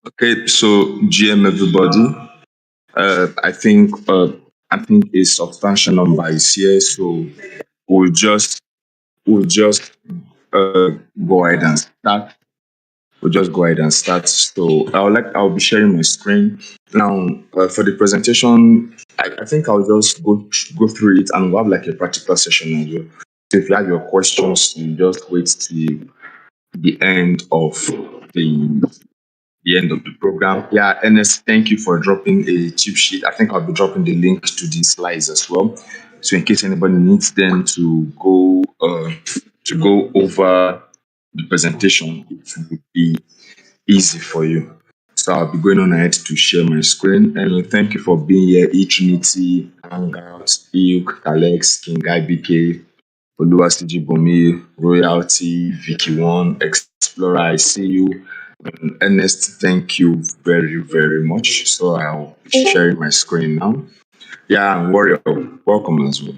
Okay, so GM everybody. I think a substantial number is here, so we'll just we'll just go ahead and start. We'll just go ahead and start. So I'll be sharing my screen now for the presentation. I think I'll just go through it and we'll have like a practical session as well. So if you have your questions, you just wait till the end of the the end of the program. Yeah, Ernest, thank you for dropping a cheat sheet. I think I'll be dropping the link to the slides as well. So in case anybody needs them to go over the presentation, it would be easy for you. So I'll be going on ahead to share my screen. And thank you for being here, Trinity, Hangouts, Ilk, Alex, King Guy BK, Oluwasiji Bomi, Royalty, Vicky One, Explorer, I see you. Ernest, thank you very, very much. So I'll be sharing my screen now. Yeah, and Warrior, welcome as well.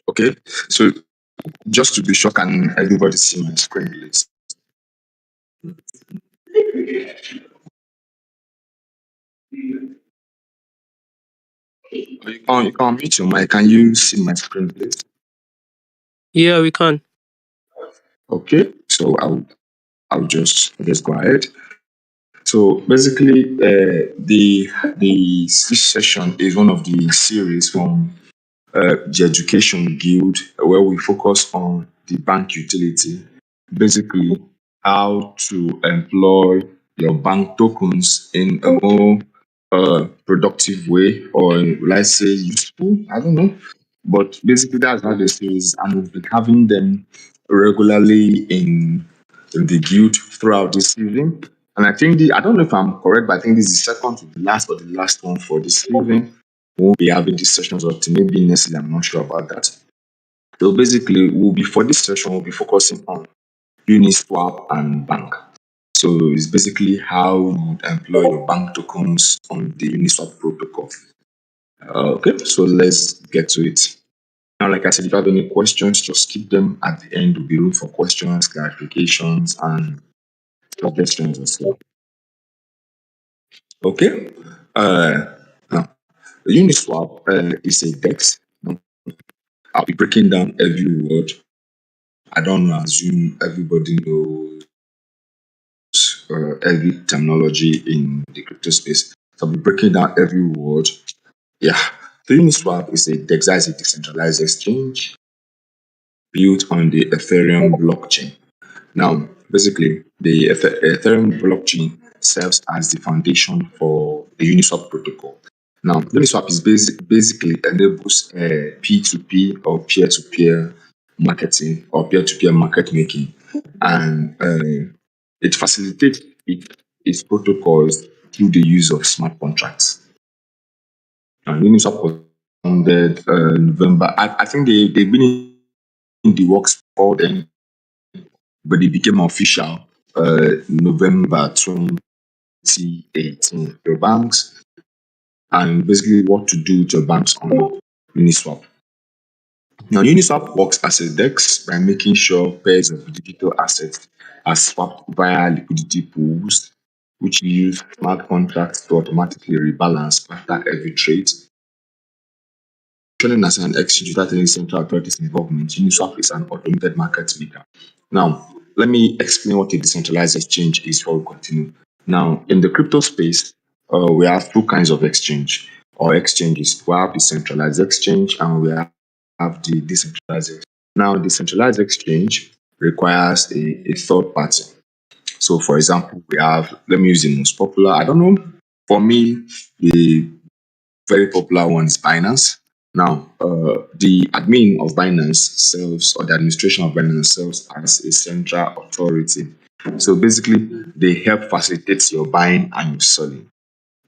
Okay, so just to be sure, can everybody see my screen, please? You can mute your mic. Can you see my screen, please? Yeah, we can. Okay, so I'll just go ahead. So basically, this session is one of the series from the Education Guild, where we focus on the bank utility, basically how to employ your bank tokens in a more productive way, or let's say useful. I don't know, but basically that's how the series, and we've been having them regularly in the guild throughout this season. And I don't know if I'm correct, but I think this is the second to the last or the last one for this season. We won't be having these sessions or maybe next year, I'm not sure about that. So basically, for this session, we'll be focusing on Uniswap and Bank. So it's basically how you employ your bank tokens on the Uniswap protocol. Okay, so let's get to it. Now, like I said, if you have any questions, just keep them at the end. There'll be room for questions, clarifications, and suggestions as well. Okay. Now, the Uniswap is a DEX. I'll be breaking down every word. I don't assume everybody knows every terminology in the crypto space. So I'll be breaking down every word. Yeah. So Uniswap is a DEX, is a decentralized exchange built on the Ethereum blockchain. Now, basically, the Ethereum blockchain serves as the foundation for the Uniswap protocol. Now, Uniswap is basically enables P2P or peer-to-peer marketing or peer-to-peer market making, and it facilitates its protocols through the use of smart contracts. And Uniswap was founded November. I think they've been in the works for then, but it became official November 2018. Your banks and basically what to do with your banks on Uniswap. Now, Uniswap works as a DEX by making sure pairs of digital assets are swapped via liquidity pools, which use smart contracts to automatically rebalance after every trade. Functioning as an exchange without any central authorities involvement, Uniswap is an automated market maker. Now, let me explain what a decentralized exchange is before we continue. Now, in the crypto space, we have two kinds of exchange or exchanges. We have the centralized exchange and we have the decentralized exchange. Now, the centralized exchange requires a third party. So, for example, let me use the most popular. I don't know. For me, the very popular one is Binance. Now, the admin of Binance serves, or the administration of Binance serves as a central authority. So basically, they help facilitate your buying and your selling.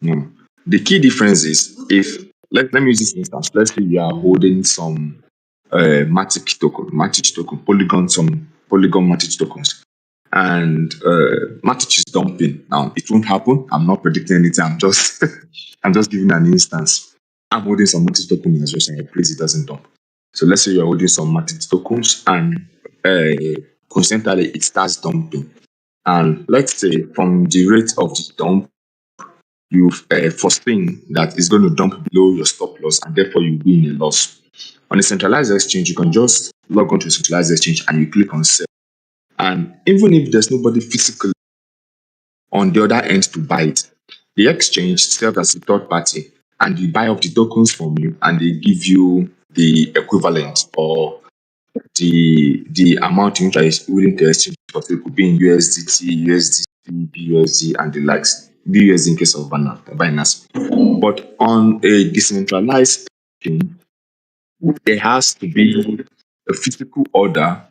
Now, the key difference is let me use this instance. Let's say you are holding some Matic token, some Polygon Matic tokens, and Matic is dumping. Now, it won't happen. I'm not predicting anything. I'm just giving an instance. I'm holding some Matic token as well, saying please it doesn't dump. So let's say you're holding some Matic tokens and coincidentally it starts dumping. And let's say from the rate of the dump, you've foreseen that it's going to dump below your stop loss and therefore you'll be in a loss. On a centralized exchange, you can just log on to a centralized exchange and you click on sell. And even if there's nobody physically on the other end to buy it, the exchange serves as a third party and they buy up the tokens from you and they give you the equivalent or the amount in which are willing to exchange for. So it could be in USDT, USDT, BUSD, and the likes. BUSD in case of Binance. But on a decentralized chain, there has to be a physical order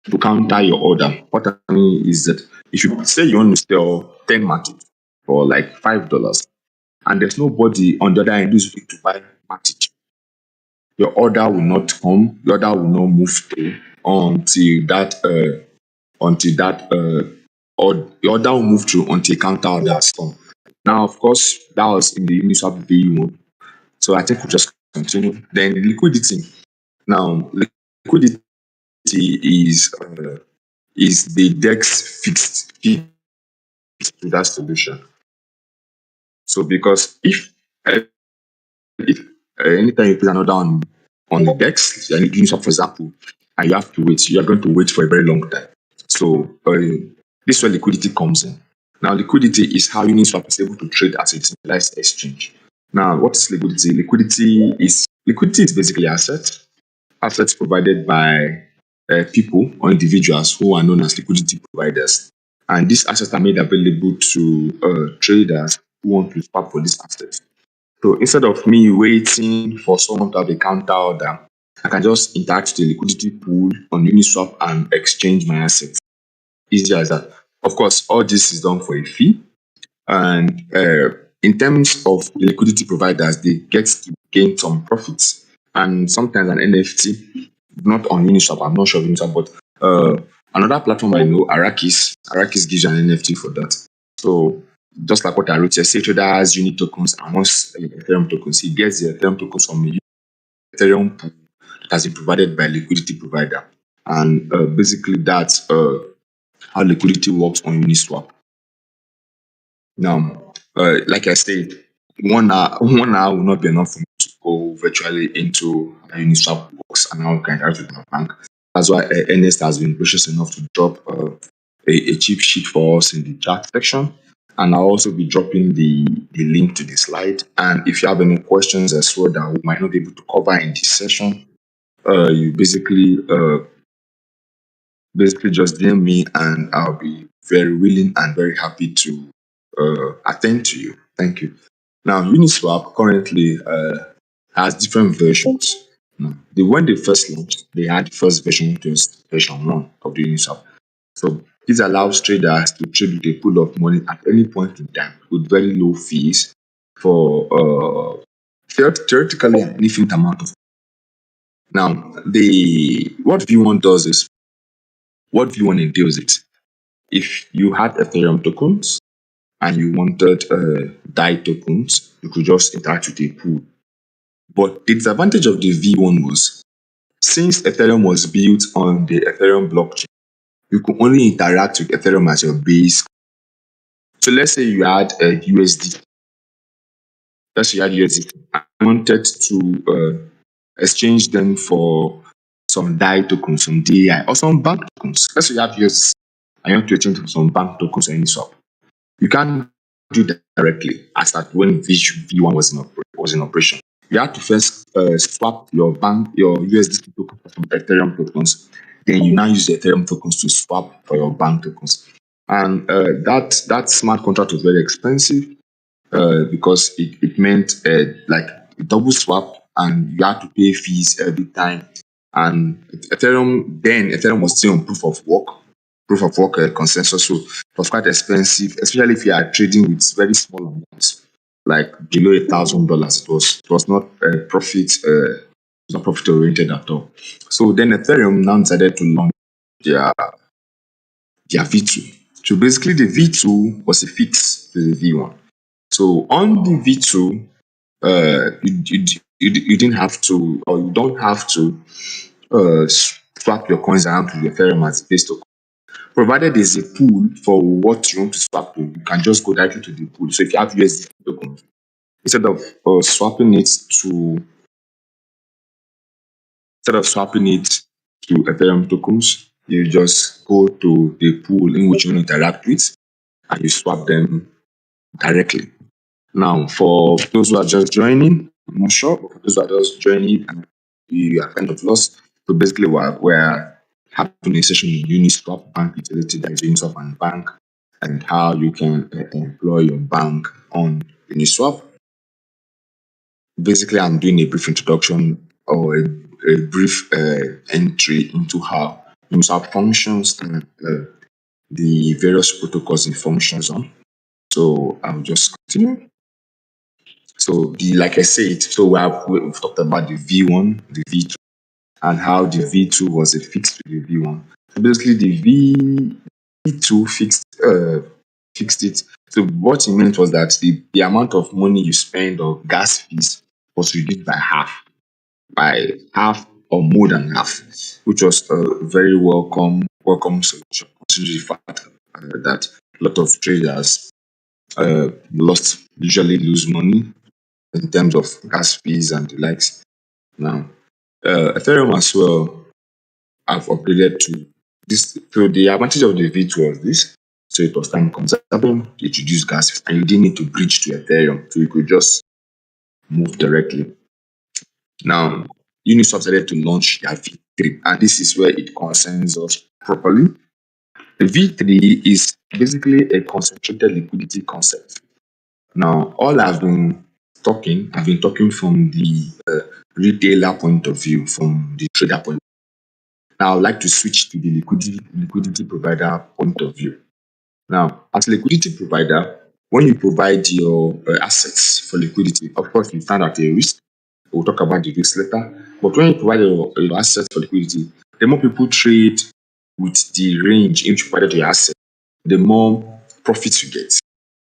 to counter your order. What I mean is that if you say you want to sell 10 Matic for like $5, and there's nobody on the other end who's willing to buy Matic, your order will not come, your order will not move through or the order will move through until a counter order has come. Now, of course, that was in the Uniswap VU. So I think we'll just continue. Then liquidity. Now, liquidity is the DEX fixed fee to that solution. So because if anytime you put an order on the DEX, and Uniswap, for example, and you have to wait, you are going to wait for a very long time. So this is where liquidity comes in. Now, liquidity is how Uniswap is able to trade as a decentralized exchange. Now, what is liquidity? Liquidity is basically assets provided by people or individuals who are known as liquidity providers. And these assets are made available to traders who want to swap for these assets. So instead of me waiting for someone to have a counter order, I can just interact with the liquidity pool on Uniswap and exchange my assets. Easy as that. Of course, all this is done for a fee. And in terms of the liquidity providers, they get to gain some profits. And sometimes an NFT, not on Uniswap, I'm not sure of Uniswap, but another platform I know, Arrakis gives you an NFT for that. So just like what I wrote here, say trader has unit tokens and wants Ethereum tokens. He gets the Ethereum tokens from the Ethereum pool that has been provided by a liquidity provider. And basically that's how liquidity works on Uniswap. Now, like I said, 1 hour will not be enough for me to go virtually into how Uniswap works and how we can interact with my bank. That's why Ernest has been gracious enough to drop a cheap sheet for us in the chat section. And I'll also be dropping the link to the slide. And if you have any questions as well that we might not be able to cover in this session, you basically just DM me and I'll be very willing and very happy to attend to you. Thank you. Now, Uniswap currently has different versions. Now, when they first launched, they had the first version, which was version 1 of the Uniswap. So this allows traders to trade with a pool of money at any point in time with very low fees for theoretically an infinite amount of. Now, what V1 does is what V1 entails it. If you had Ethereum tokens and you wanted DAI tokens, you could just interact with a pool. But the disadvantage of the V1 was since Ethereum was built on the Ethereum blockchain, you could only interact with Ethereum as your base. So let's say you had a USD. Let's say you had USD. I wanted to exchange them for some DAI tokens, some DAI, or some bank tokens. Let's say you have USD. I want to exchange for some bank tokens or any swap. You can't do that directly as at when V1 was in operation. You have to first swap your USDT token for some Ethereum tokens. Then you now use the Ethereum tokens to swap for your bank tokens. And that smart contract was very expensive because it meant like a double swap and you had to pay fees every time. And Ethereum was still on proof of work consensus. So it was quite expensive, especially if you are trading with very small amounts, like below $1,000. It was not not profit oriented at all. So then Ethereum now decided to launch their V2. So basically the V2 was a fix to the V1. So on the V2, you didn't have to, or you don't have to swap your coins around to the Ethereum as base token. Provided there's a pool for what you want to swap to, you can just go directly to the pool. So if you have USD tokens, instead of swapping it to swapping it to Ethereum tokens, you just go to the pool in which you want to interact with and you swap them directly. Now, for those who are just joining, I'm not sure, but for those who are just joining and you are kind of lost, so basically we're having a session in Uniswap bank utility, that is Uniswap and bank, and how you can employ your bank on Uniswap. Basically, I'm doing a brief introduction or a brief entry into how Uniswap functions and the various protocols it functions on. So I'll just continue. So like I said, so we've talked about the V1, the V2, and how the V2 was a fix to the V1. So basically the V2 fixed it. So what it meant was that the amount of money you spend on gas fees was reduced by half or more than half, which was a very welcome solution, considering the fact that a lot of traders usually lose money in terms of gas fees and the likes. Now, Ethereum as well have upgraded to this. So the advantage of the V2 was this. So it was time conserving, it reduced gas fees, and you didn't need to bridge to Ethereum. So you could just move directly. Now, Uniswap decided to launch their V3, and this is where it concerns us properly. The V3 is basically a concentrated liquidity concept. Now, I've been talking from the retailer point of view, from the trader point. Now, I'd like to switch to the liquidity provider point of view. Now, as a liquidity provider, when you provide your assets for liquidity, of course, you stand at a risk. We'll talk about the risk later. But when you provide your assets for liquidity, the more people trade with the range in which you provided your asset, the more profits you get.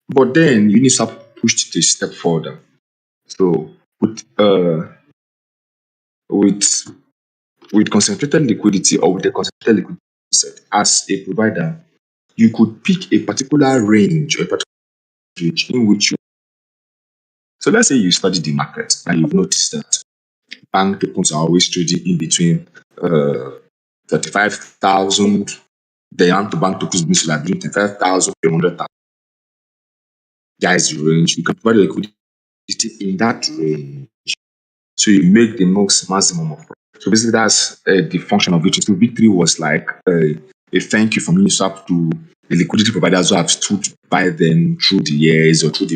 But then Uniswap pushed it a step further. So with with concentrated liquidity or with a concentrated liquidity set as a provider, you could pick a particular range or a particular range in which you. So let's say you study the market and you've noticed that bank tokens are always trading in between 35,000. The amount to bank tokens means like between 35,000 to 100,000. That is the range. You can provide the liquidity in that range. So you make the most maximum of profit. So basically, that's the function of it. So V3 was like a thank you from Uniswap to the liquidity providers who have stood by them through the years or through the.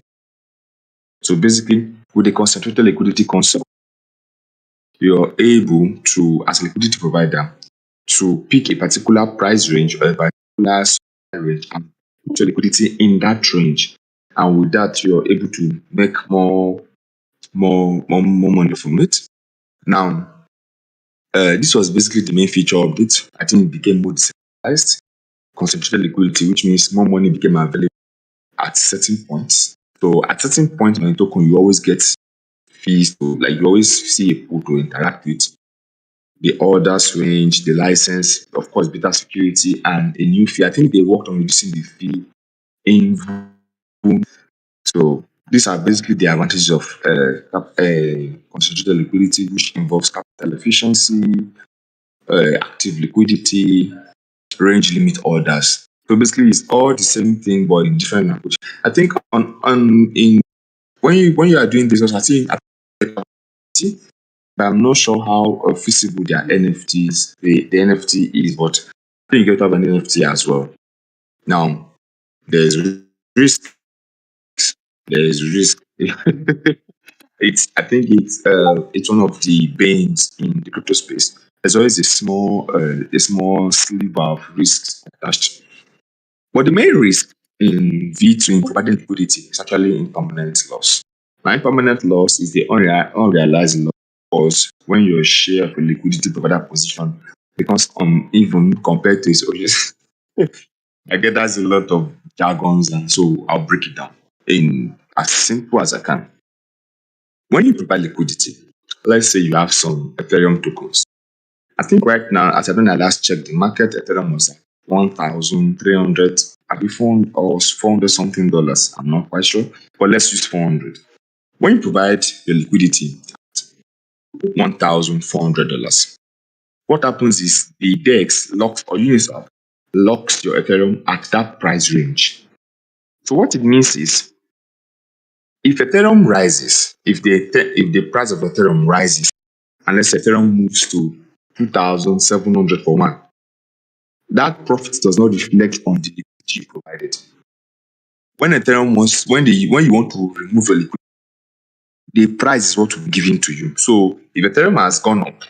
So basically, with a concentrated liquidity concept, you're able to, as a liquidity provider, to pick a particular price range or a particular supply range and put your liquidity in that range. And with that, you're able to make more money from it. Now, this was basically the main feature of it. I think it became more decentralized, concentrated liquidity, which means more money became available at certain points. So at certain point on a token, you always get fees to, like, you always see a pool to interact with. The orders range, the license, of course, beta security, and a new fee. I think they worked on reducing the fee in. So these are basically the advantages of concentrated liquidity, which involves capital efficiency, active liquidity, range limit orders. So basically, it's all the same thing, but in different language. I think on in when you are doing business, I think but I'm not sure how feasible their NFTs the NFT is, but I think you get to have an NFT as well. Now, there's risk. There's risk. It's I think it's one of the banes in the crypto space. There's always a small sliver of risks attached. But the main risk in V2 in providing liquidity is actually impermanent loss. Now, impermanent loss is the unrealized loss because when your share of a liquidity provider position becomes uneven compared to its origin. I get that's a lot of jargons, and so I'll break it down in as simple as I can. When you provide liquidity, let's say you have some Ethereum tokens. I think right now, as I when I last checked the market, Ethereum was like 1,300, maybe 400 or 400 something dollars. I'm not quite sure, but let's use 400. When you provide the liquidity, $1,400, what happens is the DEX locks or Uniswap locks your Ethereum at that price range. So what it means is if Ethereum rises, if the price of Ethereum rises, unless Ethereum moves to 2,700 for one, that profit does not reflect on the liquidity you provided. When Ethereum wants, when you want to remove a liquidity, the price is what will be given to you. So if Ethereum has gone up,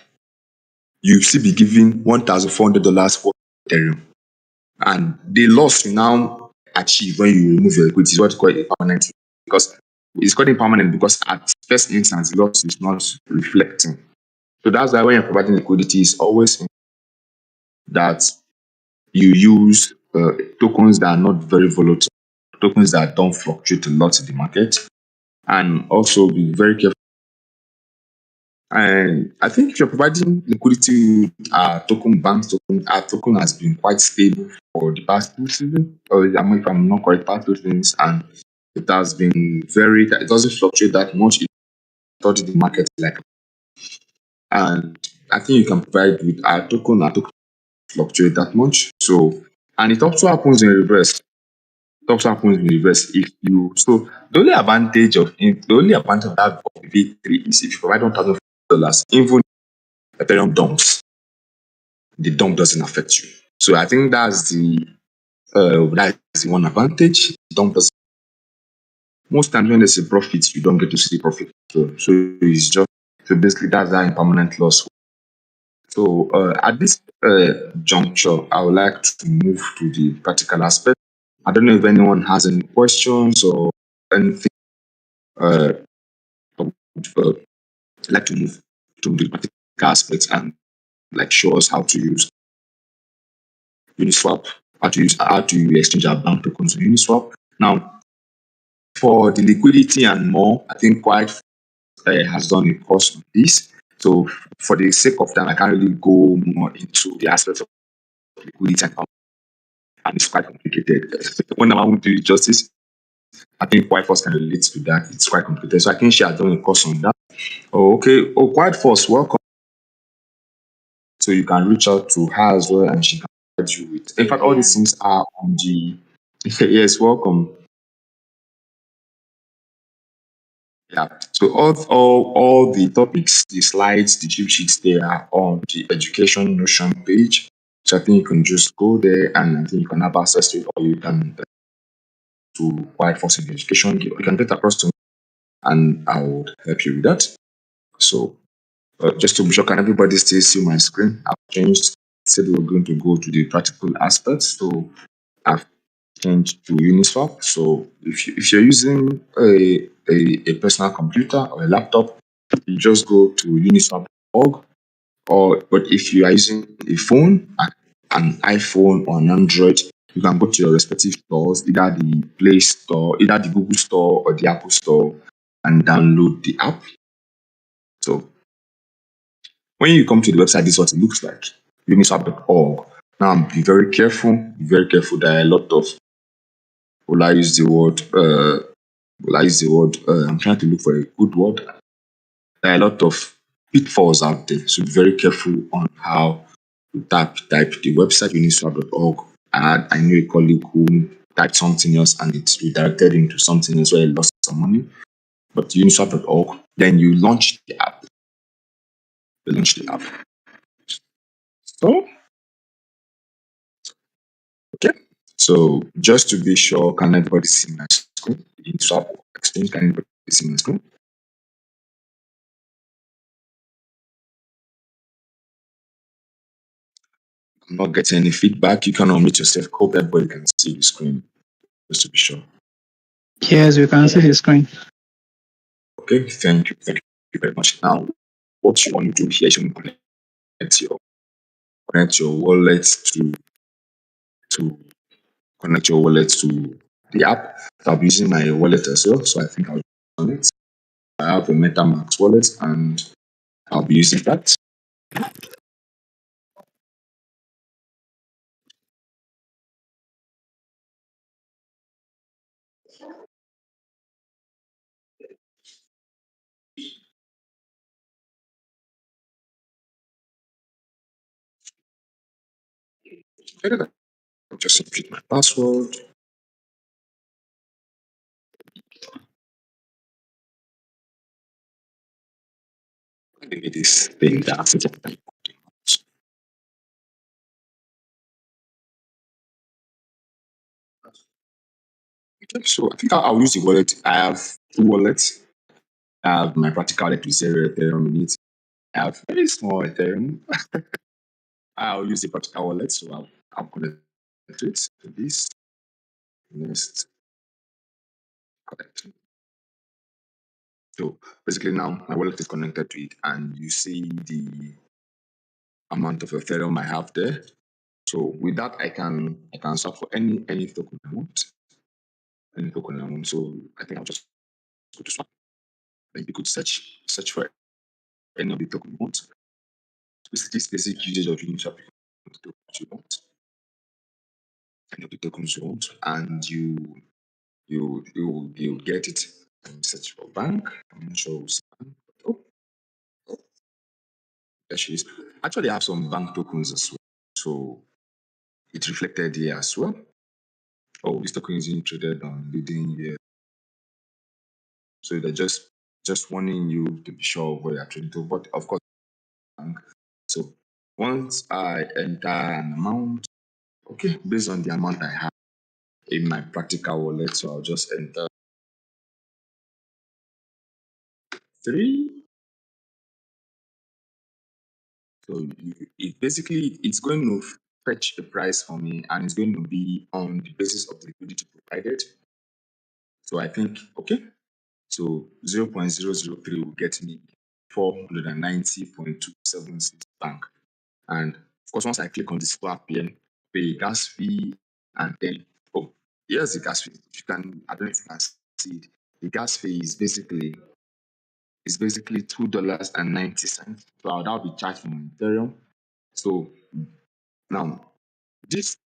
you still be giving $1,400 for Ethereum. And the loss you now achieve when you remove your equity is what you call a permanent, because it's called impermanent because at first instance the loss is not reflecting. So that's why when you're providing liquidity, it's always that you use tokens that are not very volatile, tokens that don't fluctuate a lot in the market, and also be very careful. And I think if you're providing liquidity with our token banks, our token has been quite stable for the past 2 seasons, or if I'm not correct, past 2 seasons, and it has been it doesn't fluctuate that much. It thought the market like, and I think you can provide with our token fluctuate that much. So, and it also happens in reverse. It also happens in reverse if you, so the only advantage of that V3 is if you provide $1,000, even Ethereum dumps, the dump doesn't affect you. So I think that's the one advantage. Dump does Most times when there's a profit, you don't get to see profit. So it's just, so basically that's that impermanent loss. So at this juncture, I would like to move to the practical aspect. I don't know if anyone has any questions or anything. Uh, uh, like to move to the practical aspects and like show us how to use Uniswap, how to exchange our bank tokens on Uniswap. Now, for the liquidity and more, I think Quite has done a course on this. So, for the sake of time, I can't really go more into the aspects of liquidity and it's quite complicated. When I want to do it justice, I think Quite Force can relate to that. It's quite complicated. So, I think she has done a course on that. Oh, okay. Oh, Quite Force, welcome. So, you can reach out to her as well and she can provide you with. In fact, all these Yeah. things are on the. Yes, welcome. Yeah. So all the topics, the slides, the cheat sheets, they are on the education notion page. So I think you can just go there and I think you can have access to it, or you can to White Force in education. You can get across to me and I will help you with that. So just to be sure, can everybody still see my screen? I've changed. Said we're going to go to the practical aspects. So I've changed to Uniswap. So if you're using a personal computer or a laptop, you just go to uniswap.org. But if you are using a phone, an iPhone or an Android, you can go to your respective stores, either the Play Store, either the Google Store or the Apple Store, and download the app. So when you come to the website, this is what it looks like. Uniswap.org. Now be very careful. There are a lot of, will I use the word I'm trying to look for a good word. There are a lot of pitfalls out there, so be very careful on how to type the website uniswap.org. I knew a colleague who typed something else and it redirected him to something else where he lost some money. But uniswap.org, then you launch the app. So, okay. So just to be sure, can everybody see my screen? Uniswap exchange, can everybody see my screen? I'm not getting any feedback. You can unmute yourself. Hope everybody can see the screen, just to be sure. Yes, we can see the screen. Okay, thank you. Thank you very much. Now, what you want to do here is you connect your wallet to connect your wallet to the app. So I'll be using my wallet as well. So I think I'll on it. I have a MetaMask wallet and I'll be using that. Okay, I'll just repeat my password. Maybe this thing that okay, so I think I'll use the wallet. I have two wallets. I have my practical wallet with zero Ethereum in it. I have very small Ethereum. I'll use the practical wallet, so I'll connect to it. To this next connect. So basically now my wallet is connected to it, and you see the amount of Ethereum I have there. So with that, I can swap for any token I want, any token I want. So I think I'll just go to swap. Then you could search for any of the token you want. This basic usage of Uniswap, you want, any of the tokens you want, and you get it and search for bank. I'm not sure. Bank. Oh, there she is. Actually, I have some bank tokens as well. So it reflected here as well. Oh, this token is traded on leading here. So they're just warning you to be sure of what you're trading to. But of course, bank. So once I enter an amount, okay, based on the amount I have in my practical wallet, so I'll just enter three. So it basically it's going to fetch a price for me, and it's going to be on the basis of the liquidity provided. So I think okay, so 0.003 will get me 490.276 bank. And of course, once I click on the swap here, pay gas fee, and then oh, here's the gas fee. If you can, I don't know if you can see it. The gas fee is basically $2.90. So that'll be charged from Ethereum. So now this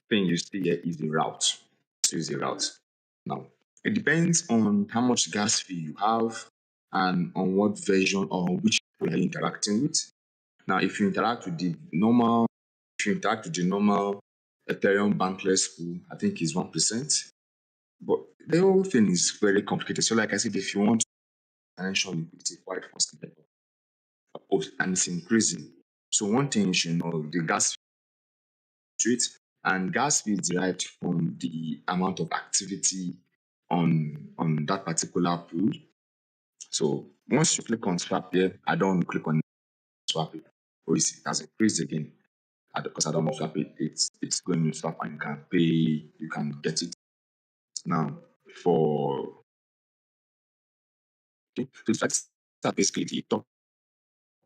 thing you see here is the route. This is the route. Now it depends on how much gas fee you have and on what version or which people you're interacting with. Now, if you interact with the normal Ethereum Bankless pool, I think is 1%. But the whole thing is very complicated. So, like I said, if you want financial liquidity quite fast, and it's increasing. So, one thing you should know the gas fee rate, and gas fee is derived from the amount of activity on that particular pool. So, once you click on swap here, I don't want to click on swap it. Oh, it has increased again. Because I don't know swap it, it's going to swap and you can pay, you can get it now for okay. So it's like that basically the top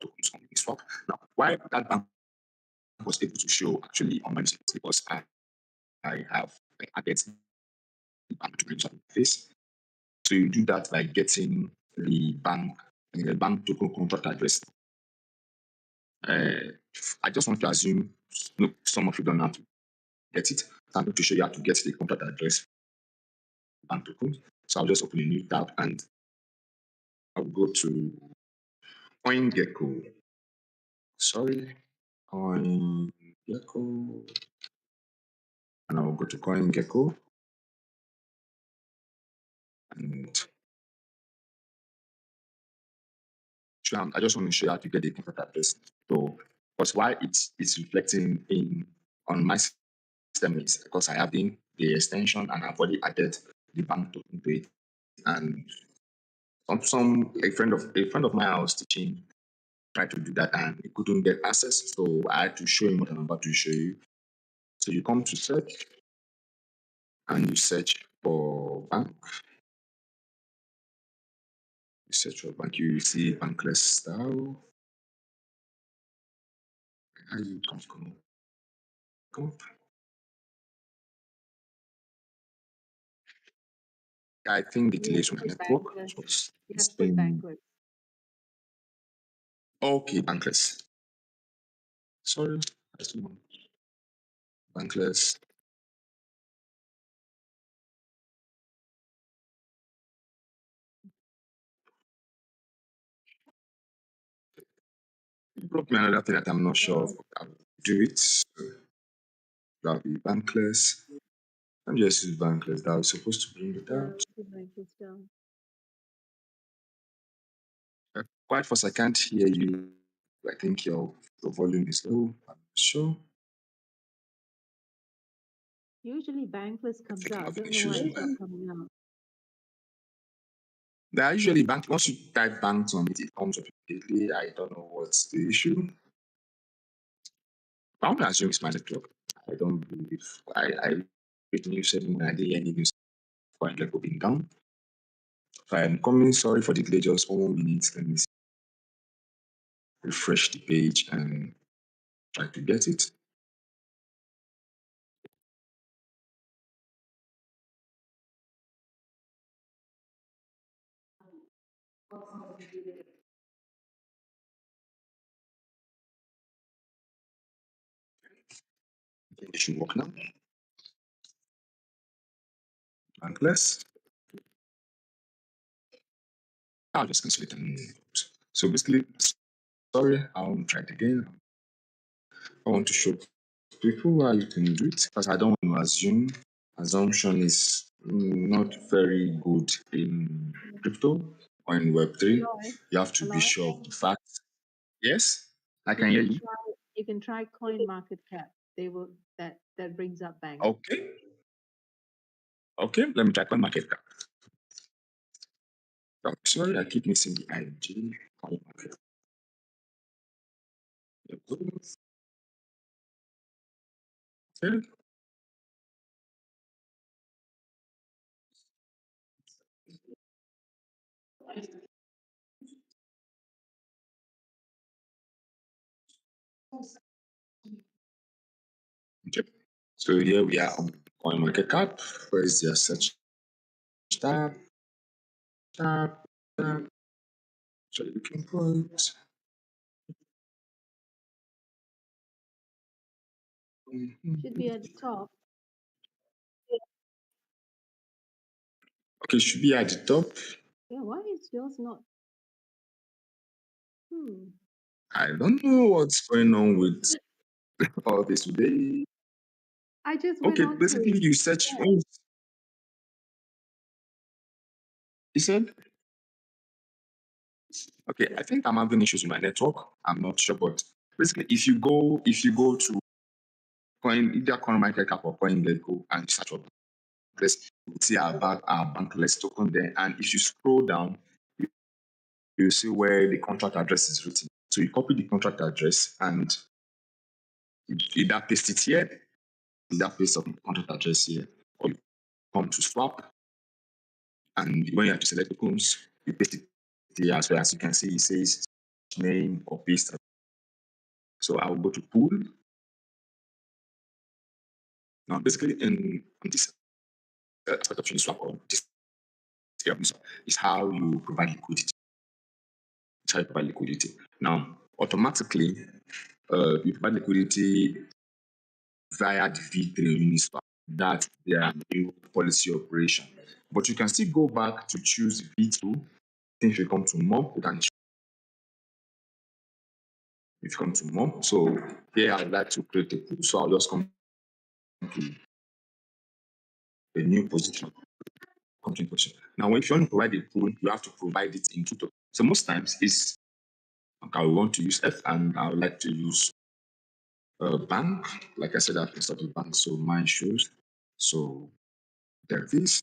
tokens on the swap. Now, why that bank was able to show actually on my list because I have added the bank to bring some face. So you do that by getting the bank token contract address. Uh, I just want to assume no, some of you don't have to get it. So I'm going to show you how to get the contract address bank token. So I'll just open a new tab and I'll go to CoinGecko. Sorry, CoinGecko. And I'll go to CoinGecko. And I just want to show you how to get the contract address. So, because why it's reflecting in on my system is because I have the extension and I've already added the bank token to it. And some a friend of mine I was teaching tried to do that and he couldn't get access. So I had to show him what I'm about to show you. So you come to search and you search for bank. You search for bank, you see BanklessDAO. How you come up? I think the delay is on the network. So it's been Okay, Bankless. Sorry, I still want Bankless. You brought me another thing that I'm not sure of. I'll do it. So that'll be Bankless. I'm just use Bankless. That was supposed to bring it Yeah, out. the BanklessDAO. Quite first, I can't hear you. I think your volume is low. I'm not sure. Usually Bankless I comes think I'm out. I having don't know why issues it's with not that. coming out. They are usually bank. Once you type banks on it, it comes up immediately. I don't know what's the issue. I'm going to assume it's my network. I don't believe. I read news every morning. I didn't hear any news for level being down. So I'm coming. Sorry for the delay. Just 1 minute. Let me refresh the page and try to get it. It should work now. Bankless. I'll just cancel it. So basically, sorry, I'll try it again. I want to show people how you can do it because I don't want to assume. Assumption is not very good in crypto or in Web3. Aloy, You have to be Aloy, sure of the facts. Yes, I you can hear can you. try you can try Coin Market Cap. They will that brings up bank. Okay, okay, let me try one market cap. Oh, sorry, I keep missing the IG. Coin market. Okay, okay. So here we are on coin market cap. Where is the search tab? Tab, tab. So looking for it. Should be Mhm. at the top. Okay, should be at the top. Yeah, why is yours not? Hmm. I don't know what's going on with all this today. I just went Okay, on to basically it. you search when you said okay, I think I'm having issues with my network. I'm not sure, but basically if you go to coin either coin market cap or coin go and you search for Bankless, you will see our Bankless token there. And if you scroll down, you see where the contract address is written. So you copy the contract address and you either paste it here, either paste the contract address here, or you come to swap. And when you have to select tokens, you paste it here as well. As you can see, it says name or paste. So I'll go to pool. Now, basically, in this aspect of Uniswap or this area of Uniswap is how you provide liquidity. It's how you provide liquidity. Now, automatically, you provide liquidity via the V3 Uniswap. That's their new policy operation. But you can still go back to choose V2. If you come to more, you can if you come to more. So here I'd like to create a pool. So I'll just come to a new position. Content position. Now, if you want to provide a pool, you have to provide it in two tokens. So most times it's okay, I want to use F and I would like to use bank. Like I said, I've installed bank, so mine shows. So there it is.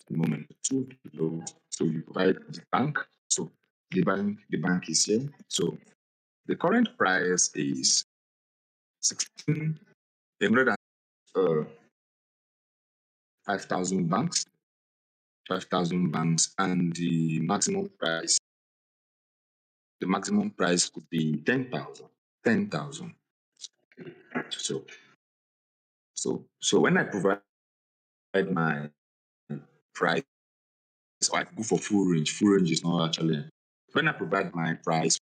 The moment to load. So you provide the bank. So the bank is here. So the current price is 16 uh, 5,000 banks, 5,000 banks, and the maximum price could be 10,000. 10,000. So when I provide my price, or I could go for full range. Full range is not actually. When I provide my price,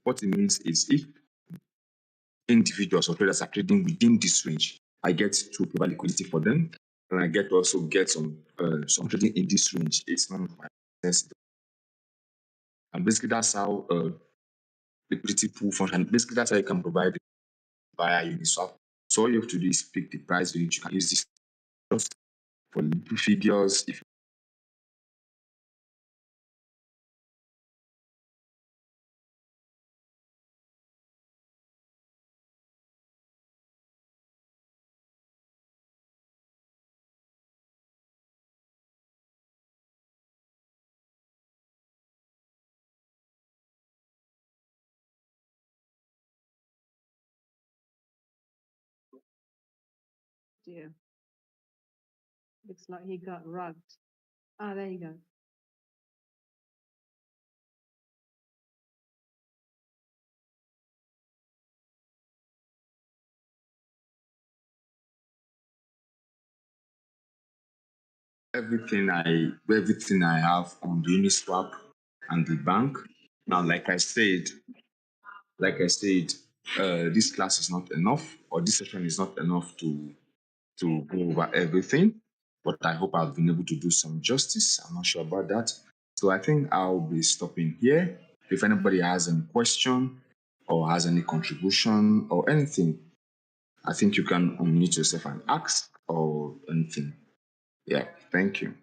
what it means is if individuals or traders are trading within this range, I get to provide liquidity for them, and I get to also get some trading in this range. It's none of my business. And basically, that's how liquidity pool function. Basically, that's how you can provide it via Uniswap. So all you have to do is pick the price range. You can use this just for little figures. If Dear. Looks like he got rugged. Ah, there you go. everything I have on the Uniswap and the bank. Now, like I said, this class is not enough, or this session is not enough to go over everything. But I hope I've been able to do some justice. I'm not sure about that. So I think I'll be stopping here. If anybody has any question or has any contribution or anything, I think you can unmute yourself and ask or anything. Yeah, thank you.